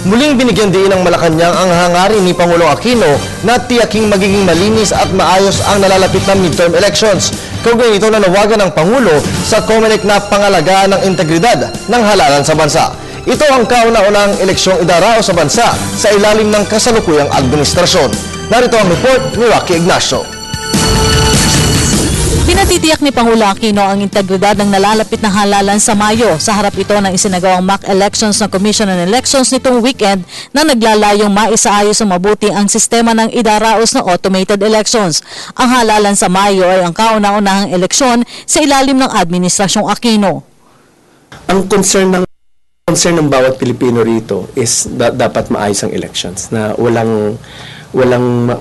Muling binigyan din ng Malacanang ang hangarin ni Pangulong Aquino na tiyaking magiging malinis at maayos ang nalalapit na midterm elections. Kaugnay ito nanawagan ng Pangulo sa COMELEC na pangalagaan ng integridad ng halalan sa bansa. Ito ang kauna-unang eleksyong idarao sa bansa sa ilalim ng kasalukuyang administrasyon. Narito ang report ni Rocky Ignacio. Pinatitiyak ni Pangulo Aquino ang integridad ng nalalapit na halalan sa Mayo. Sa harap ito ng isinagawang mock elections ng Commission on Elections nitong weekend na naglalayong maisaayos sa mabuti ang sistema ng idaraos na automated elections. Ang halalan sa Mayo ay ang kauna-unahang eleksyon sa ilalim ng Administrasyong Aquino. Ang concern ng bawat Pilipino rito is dapat maayos ang elections, na walang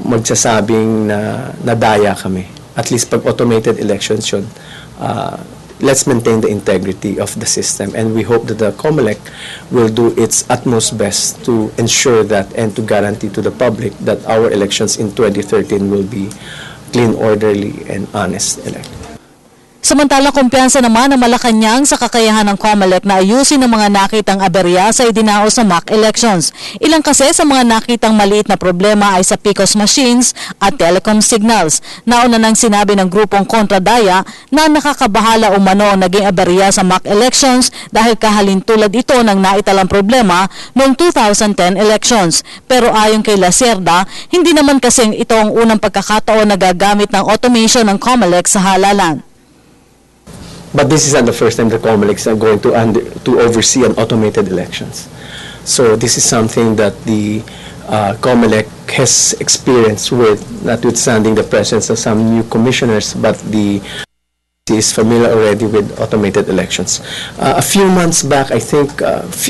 magsasabing na nadaya kami. At least pag automated elections should, let's maintain the integrity of the system, and we hope that the COMELEC will do its utmost best to ensure that and to guarantee to the public that our elections in 2013 will be clean, orderly, and honest elections. Samantala, kumpiyansa naman ng Malacanang sa kakayahan ng COMELEC na ayusin ang mga nakitang aberya sa idinaos na mock elections. Ilang kasi sa mga nakitang maliit na problema ay sa PCOS machines at telecom signals. Nauna nang sinabi ng grupong Kontradaya na nakakabahala umano ang naging aberya sa mock elections dahil kahalintulad ito ng naitalang problema noong 2010 elections. Pero ayon kay Lacerda, hindi naman kasing ito ang unang pagkakataon na gagamit ng automation ng COMELEC sa halalan. But this is not the first time the COMELEC is going to oversee an automated elections. So this is something that the COMELEC has experience with, notwithstanding the presence of some new commissioners, but the is familiar already with automated elections. A few months back, I think,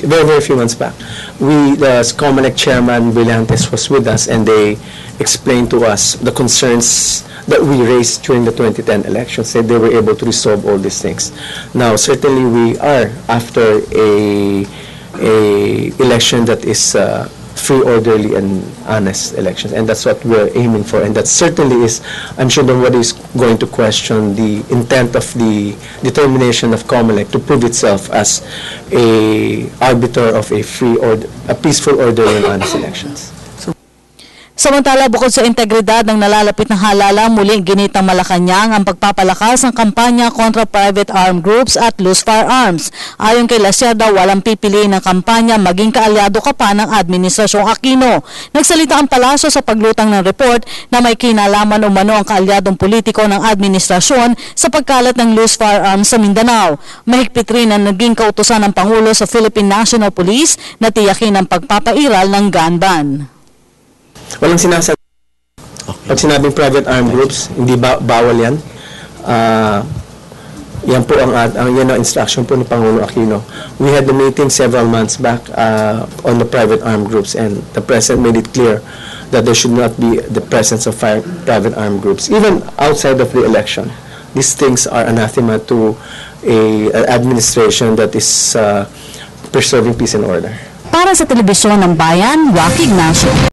very few months back, the COMELEC chairman, Brillantes, was with us, and they explained to us the concerns that we raised during the 2010 elections, and they were able to resolve all these things. Now, certainly we are after a election that is free, orderly, and honest elections, and that's what we're aiming for. And that certainly is, I'm sure nobody is going to question the intent of the determination of COMELEC to prove itself as a arbiter of a free or a peaceful, orderly, and honest elections. Samantala, bukod sa integridad ng nalalapit na halalan, muling ginit ng Malacanang ang pagpapalakas ng kampanya kontra private armed groups at loose firearms. Ayon kay Lacerda, walang pipiliin ng kampanya maging kaalyado ka pa ng Administrasyong Aquino. Nagsalita ang palasyo sa paglutang ng report na may kinalaman umano ang kaalyadong politiko ng administrasyon sa pagkalat ng loose firearms sa Mindanao. Mahigpit rin ang naging kautusan ng Pangulo sa Philippine National Police na tiyakin ang pagpapairal ng gun ban. Walang sinasabi. Pag sinabing private armed groups, hindi bawal yan. Yan po yan ang instruction po ni Pangulo Aquino. We had the meeting several months back on the private armed groups, and the President made it clear that there should not be the presence of private armed groups, even outside of the election. These things are anathema to an administration that is preserving peace and order. Para sa Telebisyon ng Bayan, Rocky Ignacio.